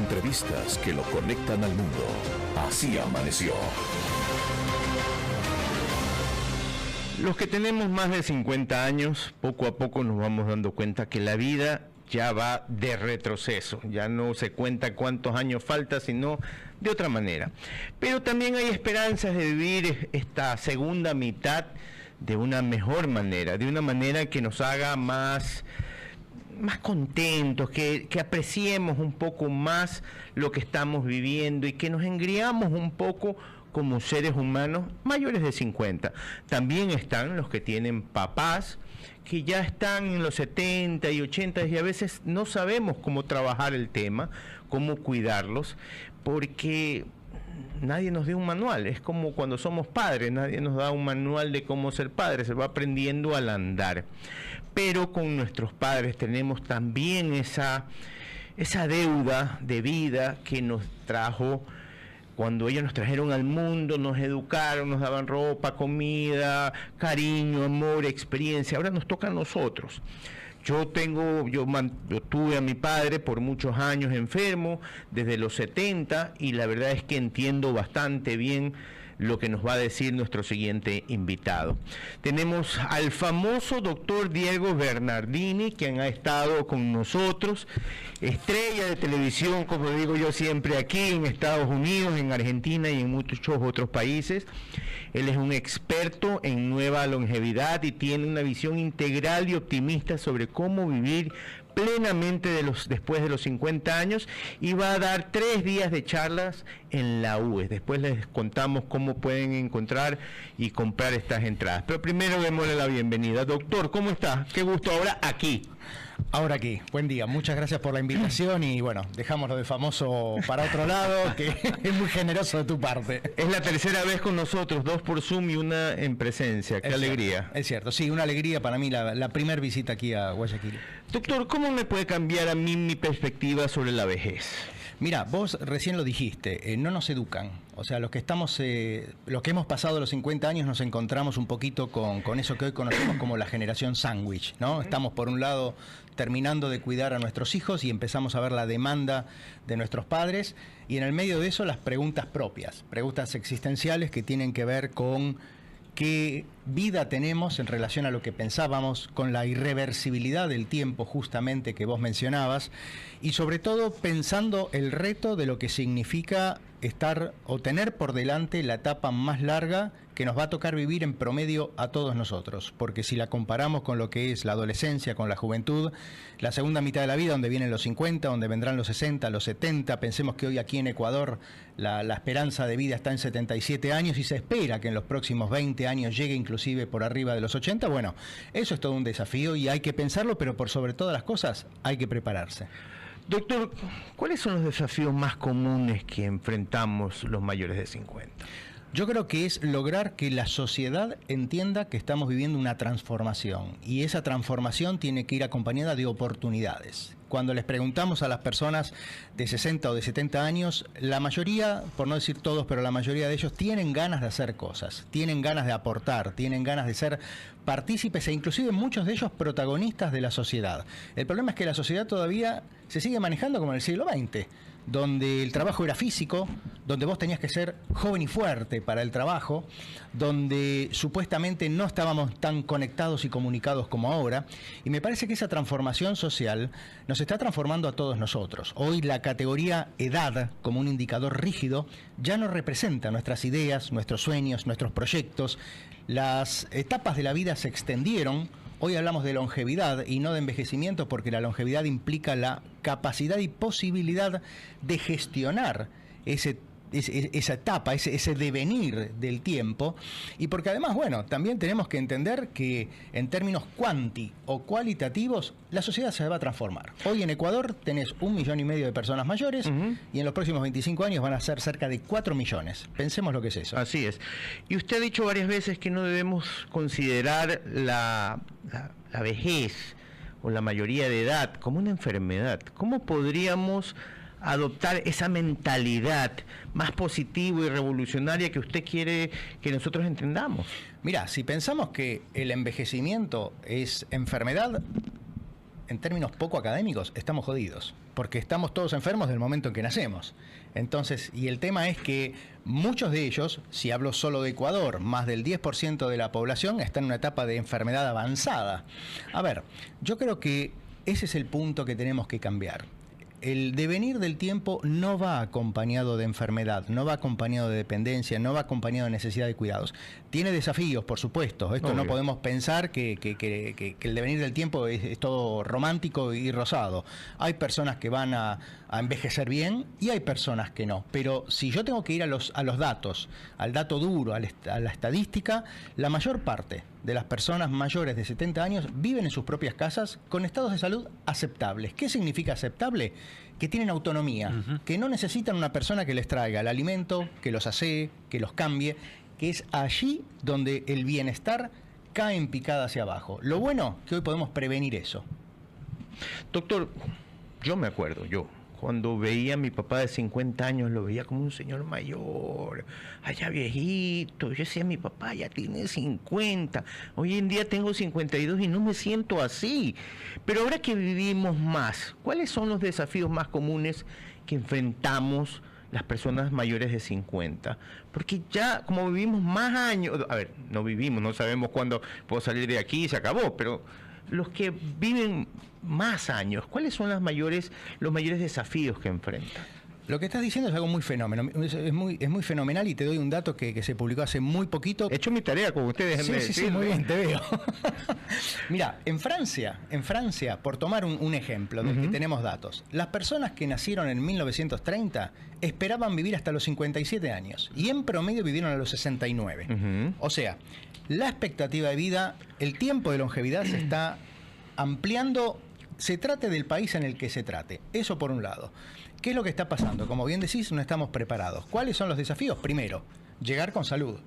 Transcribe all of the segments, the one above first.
entrevistas que lo conectan al mundo. Así amaneció. Los que tenemos más de 50 años, poco a poco nos vamos dando cuenta que la vida ya va de retroceso, ya no se cuenta cuántos años falta, sino de otra manera. Pero también hay esperanzas de vivir esta segunda mitad de una mejor manera, de una manera que nos haga más contentos, que apreciemos un poco más lo que estamos viviendo y que nos engriamos un poco como seres humanos mayores de 50. También están los que tienen papás que ya están en los 70 y 80 y a veces no sabemos cómo trabajar el tema, cómo cuidarlos, porque nadie nos dio un manual. Es como cuando somos padres, nadie nos da un manual de cómo ser padre, se va aprendiendo al andar. Pero con nuestros padres tenemos también esa deuda de vida que nos trajo cuando ellos nos trajeron al mundo, nos educaron, nos daban ropa, comida, cariño, amor, experiencia. Ahora nos toca a nosotros. Yo tuve a mi padre por muchos años enfermo, desde los 70, y la verdad es que entiendo bastante bien lo que nos va a decir nuestro siguiente invitado. Tenemos al famoso doctor Diego Bernardini, quien ha estado con nosotros, estrella de televisión, como digo yo siempre, aquí en Estados Unidos, en Argentina y en muchos otros países. Él es un experto en nueva longevidad y tiene una visión integral y optimista sobre cómo vivir plenamente después de los 50 años, y va a dar 3 días de charlas en la UES. Después les contamos cómo pueden encontrar y comprar estas entradas. Pero primero démosle la bienvenida. Doctor, ¿cómo está? Qué gusto ahora aquí. Ahora aquí, buen día, muchas gracias por la invitación y bueno, dejamos lo de famoso para otro lado, que es muy generoso de tu parte. Es la tercera vez con nosotros, 2 por Zoom y 1 en presencia, qué alegría. Es cierto, sí, una alegría para mí la primera visita aquí a Guayaquil. Doctor, ¿cómo me puede cambiar a mí mi perspectiva sobre la vejez? Mira, vos recién lo dijiste, no nos educan. O sea, los que hemos pasado los 50 años nos encontramos un poquito con eso que hoy conocemos como la generación sándwich, ¿no? Estamos por un lado terminando de cuidar a nuestros hijos y empezamos a ver la demanda de nuestros padres, y en el medio de eso las preguntas propias, preguntas existenciales que tienen que ver con qué vida tenemos en relación a lo que pensábamos, con la irreversibilidad del tiempo justamente que vos mencionabas, y sobre todo pensando el reto de lo que significa estar o tener por delante la etapa más larga que nos va a tocar vivir en promedio a todos nosotros, porque si la comparamos con lo que es la adolescencia, con la juventud, la segunda mitad de la vida, donde vienen los 50, donde vendrán los 60, los 70, pensemos que hoy aquí en Ecuador la esperanza de vida está en 77 años y se espera que en los próximos 20 años llegue inclusive por arriba de los 80, bueno, eso es todo un desafío y hay que pensarlo, pero por sobre todas las cosas hay que prepararse. Doctor, ¿cuáles son los desafíos más comunes que enfrentamos los mayores de 50? Yo creo que es lograr que la sociedad entienda que estamos viviendo una transformación, y esa transformación tiene que ir acompañada de oportunidades. Cuando les preguntamos a las personas de 60 o de 70 años, la mayoría, por no decir todos, pero la mayoría de ellos tienen ganas de hacer cosas, tienen ganas de aportar, tienen ganas de ser partícipes e inclusive muchos de ellos protagonistas de la sociedad. El problema es que la sociedad todavía se sigue manejando como en el siglo XX, donde el trabajo era físico, donde vos tenías que ser joven y fuerte para el trabajo, donde supuestamente no estábamos tan conectados y comunicados como ahora, y me parece que esa transformación social nos está transformando a todos nosotros. Hoy la categoría edad, como un indicador rígido, ya no representa nuestras ideas, nuestros sueños, nuestros proyectos. Las etapas de la vida se extendieron. Hoy hablamos de longevidad y no de envejecimiento, porque la longevidad implica la capacidad y posibilidad de gestionar esa etapa, ese devenir del tiempo, y porque además, bueno, también tenemos que entender que en términos cuanti o cualitativos la sociedad se va a transformar. Hoy en Ecuador tenés 1,5 millones de personas mayores, y en los próximos 25 años van a ser cerca de 4 millones. Pensemos lo que es eso. Así es. Y usted ha dicho varias veces que no debemos considerar la vejez o la mayoría de edad como una enfermedad. ¿Cómo podríamos adoptar esa mentalidad más positiva y revolucionaria que usted quiere que nosotros entendamos? Mira, si pensamos que el envejecimiento es enfermedad, en términos poco académicos, estamos jodidos, porque estamos todos enfermos del momento en que nacemos. Entonces, y el tema es que muchos de ellos, si hablo solo de Ecuador, más del 10% de la población está en una etapa de enfermedad avanzada. A ver, yo creo que ese es el punto que tenemos que cambiar. El devenir del tiempo no va acompañado de enfermedad, no va acompañado de dependencia, no va acompañado de necesidad de cuidados. Tiene desafíos, por supuesto. Esto no podemos pensar que el devenir del tiempo es todo romántico y rosado. Hay personas que van a envejecer bien y hay personas que no. Pero si yo tengo que ir a los datos, al dato duro, a la estadística, la mayor parte de las personas mayores de 70 años viven en sus propias casas con estados de salud aceptables. ¿Qué significa aceptable? Que tienen autonomía, que no necesitan una persona que les traiga el alimento, que los asee, que los cambie, que es allí donde el bienestar cae en picada hacia abajo. Lo bueno que hoy podemos prevenir eso. Doctor, yo me acuerdo, cuando veía a mi papá de 50 años, lo veía como un señor mayor, allá viejito. Yo decía, mi papá ya tiene 50. Hoy en día tengo 52 y no me siento así. Pero ahora que vivimos más, ¿cuáles son los desafíos más comunes que enfrentamos las personas mayores de 50? Porque ya, como vivimos más años, a ver, no vivimos, no sabemos cuándo puedo salir de aquí y se acabó, pero los que viven más años, ¿cuáles son los mayores desafíos que enfrentan? Lo que estás diciendo es algo muy fenómeno, es muy fenomenal, y te doy un dato que se publicó hace muy poquito. He hecho mi tarea con ustedes. Sí, muy bien, te veo. Mira, en Francia, por tomar un ejemplo del que tenemos datos, las personas que nacieron en 1930 esperaban vivir hasta los 57 años y en promedio vivieron a los 69. O sea, la expectativa de vida, el tiempo de longevidad se está ampliando, se trate del país en el que se trate. Eso por un lado. ¿Qué es lo que está pasando? Como bien decís, no estamos preparados. ¿Cuáles son los desafíos? Primero, llegar con salud.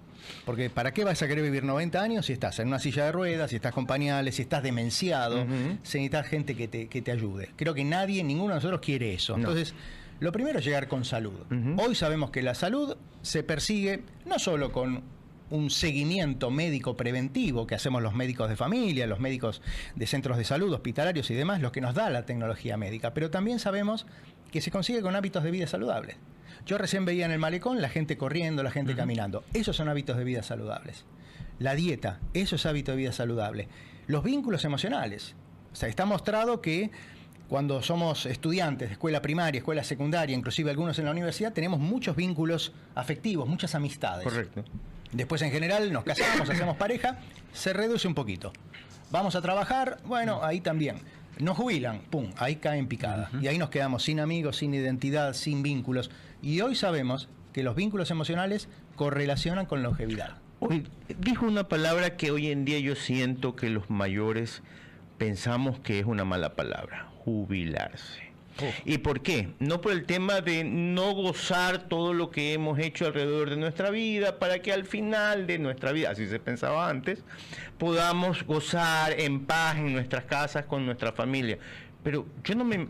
Porque ¿para qué vas a querer vivir 90 años si estás en una silla de ruedas, si estás con pañales, si estás demenciado? Si necesitas gente que te ayude. Creo que ninguno de nosotros quiere eso. No. Entonces, lo primero es llegar con salud. Hoy sabemos que la salud se persigue no solo con un seguimiento médico preventivo que hacemos los médicos de familia, los médicos de centros de salud, hospitalarios y demás, lo que nos da la tecnología médica, pero también sabemos que se consigue con hábitos de vida saludables. Yo recién veía en el malecón la gente corriendo, la gente caminando. Esos son hábitos de vida saludables. La dieta, eso es hábito de vida saludable. Los vínculos emocionales. O sea, está mostrado que cuando somos estudiantes de escuela primaria, escuela secundaria, inclusive algunos en la universidad, tenemos muchos vínculos afectivos, muchas amistades. Correcto. Después, en general, nos casamos, hacemos pareja, se reduce un poquito. Vamos a trabajar, bueno, ahí también. Nos jubilan, pum, ahí cae en picada. Y ahí nos quedamos sin amigos, sin identidad, sin vínculos. Y hoy sabemos que los vínculos emocionales correlacionan con longevidad. Hoy dijo una palabra que hoy en día yo siento que los mayores pensamos que es una mala palabra: jubilarse. ¿Y por qué? No por el tema de no gozar todo lo que hemos hecho alrededor de nuestra vida para que al final de nuestra vida, así se pensaba antes, podamos gozar en paz en nuestras casas con nuestra familia. Pero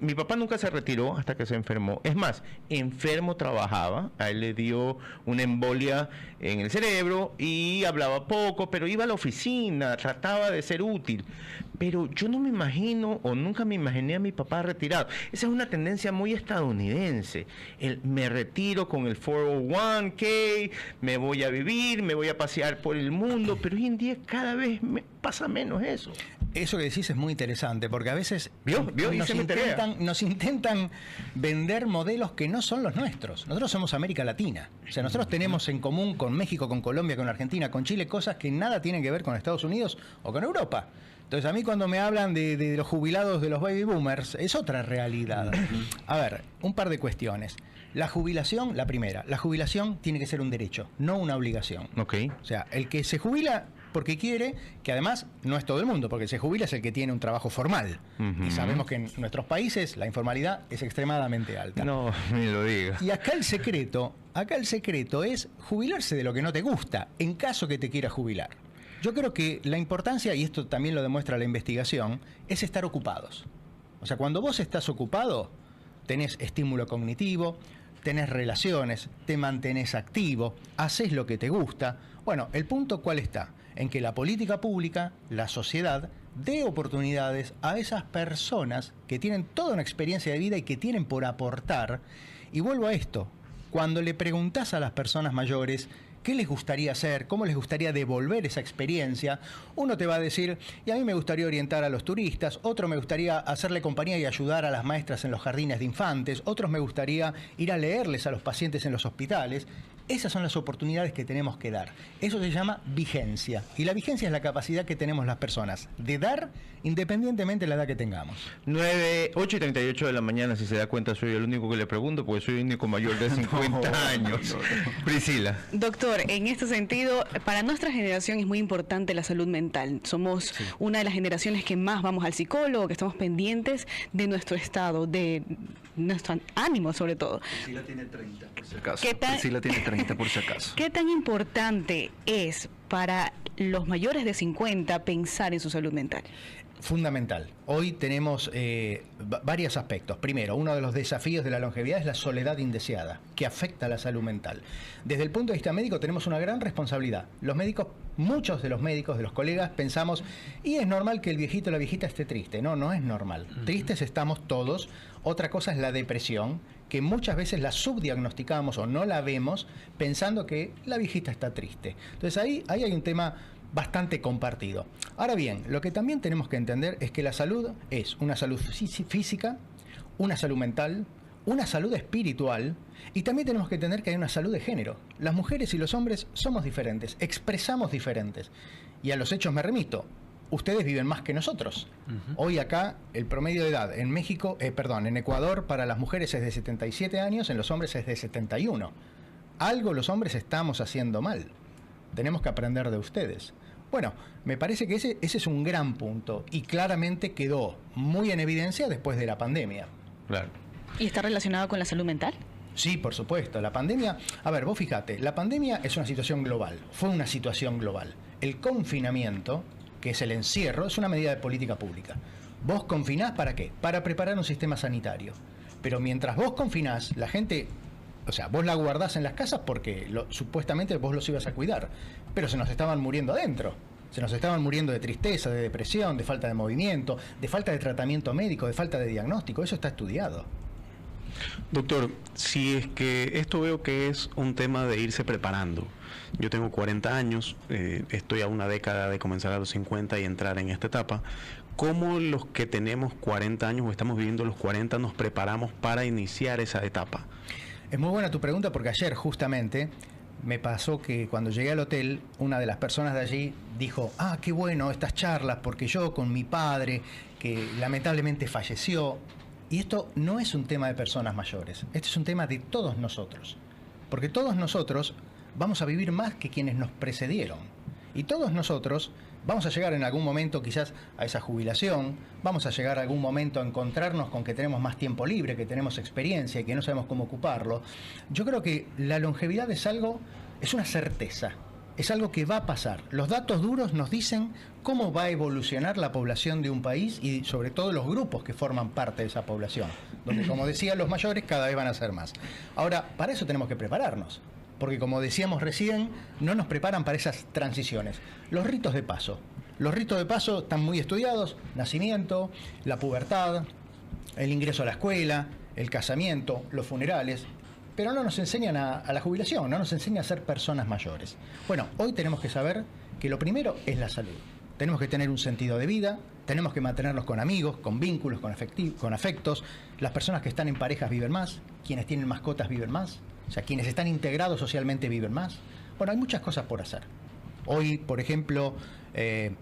mi papá nunca se retiró hasta que se enfermó. Es más, enfermo trabajaba, a él le dio una embolia en el cerebro y hablaba poco, pero iba a la oficina, trataba de ser útil. Pero yo no me imagino, o nunca me imaginé a mi papá retirado. Esa es una tendencia muy estadounidense. Me retiro con el 401k, me voy a vivir, me voy a pasear por el mundo, pero hoy en día cada vez me pasa menos eso. Eso que decís es muy interesante, porque a veces nos intentan vender modelos que no son los nuestros. Nosotros somos América Latina. O sea, nosotros tenemos en común con México, con Colombia, con Argentina, con Chile, cosas que nada tienen que ver con Estados Unidos o con Europa. Entonces, a mí cuando me hablan de los jubilados de los baby boomers, es otra realidad. A ver, un par de cuestiones. La jubilación, la primera, la jubilación tiene que ser un derecho, no una obligación. Okay. O sea, el que se jubila porque quiere, que además no es todo el mundo, porque se jubila es el que tiene un trabajo formal. Y sabemos que en nuestros países la informalidad es extremadamente alta. No, me lo digas. Y acá el secreto es jubilarse de lo que no te gusta, en caso que te quieras jubilar. Yo creo que la importancia, y esto también lo demuestra la investigación, es estar ocupados. O sea, cuando vos estás ocupado, tenés estímulo cognitivo, tenés relaciones, te mantenés activo, haces lo que te gusta. Bueno, el punto ¿cuál está? En que la política pública, la sociedad, dé oportunidades a esas personas que tienen toda una experiencia de vida y que tienen por aportar. Y vuelvo a esto, cuando le preguntás a las personas mayores qué les gustaría hacer, cómo les gustaría devolver esa experiencia, uno te va a decir, y a mí me gustaría orientar a los turistas, otro me gustaría hacerle compañía y ayudar a las maestras en los jardines de infantes, otros me gustaría ir a leerles a los pacientes en los hospitales. Esas son las oportunidades que tenemos que dar. Eso se llama vigencia. Y la vigencia es la capacidad que tenemos las personas de dar independientemente de la edad que tengamos. 8:38 de la mañana, si se da cuenta, soy el único que le pregunto, porque soy el único mayor de 50 años. Priscila. Doctor, en este sentido, para nuestra generación es muy importante la salud mental. Somos una de las generaciones que más vamos al psicólogo, que estamos pendientes de nuestro estado, de nuestro ánimo sobre todo. Priscila tiene 30, por si acaso. Priscila tiene 30, por si acaso. ¿Qué tan importante es para los mayores de 50 pensar en su salud mental? Fundamental. Hoy tenemos varios aspectos. Primero, uno de los desafíos de la longevidad es la soledad indeseada, que afecta a la salud mental. Desde el punto de vista médico tenemos una gran responsabilidad. Los médicos, muchos de los médicos, de los colegas, pensamos, y es normal que el viejito o la viejita esté triste. No, no es normal. Tristes estamos todos. Otra cosa es la depresión, que muchas veces la subdiagnosticamos o no la vemos pensando que la viejita está triste. Entonces ahí hay un tema bastante compartido. Ahora bien, lo que también tenemos que entender es que la salud es una salud física, una salud mental, una salud espiritual, y también tenemos que entender que hay una salud de género. Las mujeres y los hombres somos diferentes, expresamos diferentes. Y a los hechos me remito. Ustedes viven más que nosotros. Hoy acá el promedio de edad en México, en Ecuador para las mujeres es de 77 años, en los hombres es de 71. Algo los hombres estamos haciendo mal. Tenemos que aprender de ustedes. Bueno, me parece que ese es un gran punto y claramente quedó muy en evidencia después de la pandemia. Claro. ¿Y está relacionado con la salud mental? Sí, por supuesto. La pandemia, a ver, vos fíjate, la pandemia es una situación global, fue una situación global. El confinamiento, que es el encierro, es una medida de política pública. Vos confinás, ¿para qué? Para preparar un sistema sanitario. Pero mientras vos confinás, la gente, o sea, vos la guardás en las casas porque supuestamente vos los ibas a cuidar, pero se nos estaban muriendo adentro. Se nos estaban muriendo de tristeza, de depresión, de falta de movimiento, de falta de tratamiento médico, de falta de diagnóstico. Eso está estudiado. Doctor, si es que esto veo que es un tema de irse preparando. Yo tengo 40 años, estoy a una década de comenzar a los 50 y entrar en esta etapa. ¿Cómo los que tenemos 40 años o estamos viviendo los 40 nos preparamos para iniciar esa etapa? Es muy buena tu pregunta porque ayer justamente me pasó que cuando llegué al hotel, una de las personas de allí dijo, qué bueno estas charlas, porque yo con mi padre, que lamentablemente falleció, y esto no es un tema de personas mayores, este es un tema de todos nosotros, porque todos nosotros vamos a vivir más que quienes nos precedieron, y todos nosotros vamos a llegar en algún momento quizás a esa jubilación, vamos a llegar a algún momento a encontrarnos con que tenemos más tiempo libre, que tenemos experiencia y que no sabemos cómo ocuparlo. Yo creo que la longevidad es una certeza, es algo que va a pasar. Los datos duros nos dicen cómo va a evolucionar la población de un país y sobre todo los grupos que forman parte de esa población, donde, como decía, los mayores cada vez van a ser más. Ahora, para eso tenemos que prepararnos. Porque como decíamos recién, no nos preparan para esas transiciones. Los ritos de paso. Los ritos de paso están muy estudiados: nacimiento, la pubertad, el ingreso a la escuela, el casamiento, los funerales, pero no nos enseñan a la jubilación, no nos enseñan a ser personas mayores. Bueno, hoy tenemos que saber que lo primero es la salud. Tenemos que tener un sentido de vida, tenemos que mantenernos con amigos, con vínculos, con afectos. Las personas que están en parejas viven más, quienes tienen mascotas viven más. O sea, quienes están integrados socialmente viven más. Bueno, hay muchas cosas por hacer. Hoy, por ejemplo,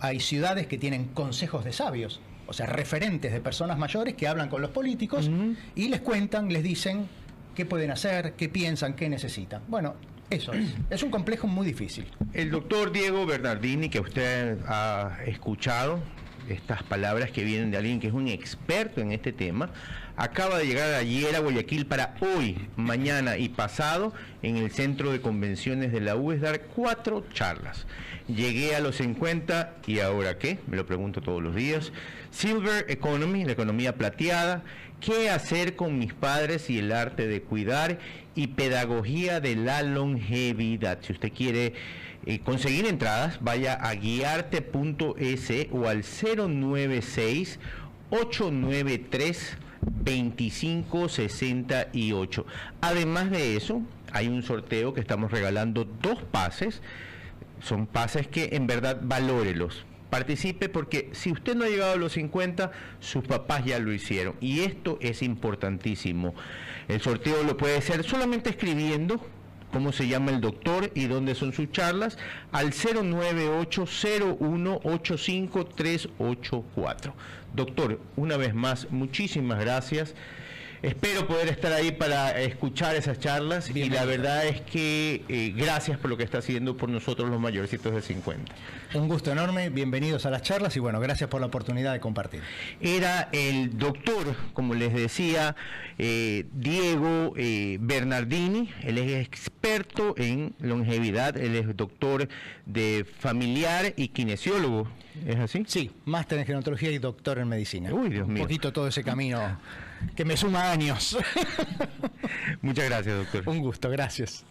hay ciudades que tienen consejos de sabios, o sea, referentes de personas mayores que hablan con los políticos y les cuentan, les dicen qué pueden hacer, qué piensan, qué necesitan. Bueno, eso es. Es un complejo muy difícil. El doctor Diego Bernardini, que usted ha escuchado, estas palabras que vienen de alguien que es un experto en este tema, acaba de llegar ayer a Guayaquil para hoy, mañana y pasado en el centro de convenciones de la UES dar 4 charlas. Llegué a los 50 y ¿ahora qué? Me lo pregunto todos los días. Silver Economy, la economía plateada, ¿Qué hacer con mis padres y el arte de cuidar? Y pedagogía de la longevidad. Si usted quiere conseguir entradas, vaya a guiarte.es o al 096-893-2568. Además de eso, hay un sorteo que estamos regalando 2 pases. Son pases que en verdad valórelos. Participe porque si usted no ha llegado a los 50, sus papás ya lo hicieron. Y esto es importantísimo. El sorteo lo puede hacer solamente escribiendo cómo se llama el doctor y dónde son sus charlas al 098-0185-384. Doctor, una vez más, muchísimas gracias. Espero poder estar ahí para escuchar esas charlas. Bienvenido. Y la verdad es que gracias por lo que está haciendo por nosotros los mayorcitos de 50. Un gusto enorme, bienvenidos a las charlas y bueno, gracias por la oportunidad de compartir. Era el doctor, como les decía, Diego Bernardini. Él es experto en longevidad, él es doctor de familiar y kinesiólogo. ¿Es así? Sí, máster en gerontología y doctor en medicina. Uy, Dios mío. Un poquito todo ese camino que me suma años. Muchas gracias, doctor. Un gusto, gracias.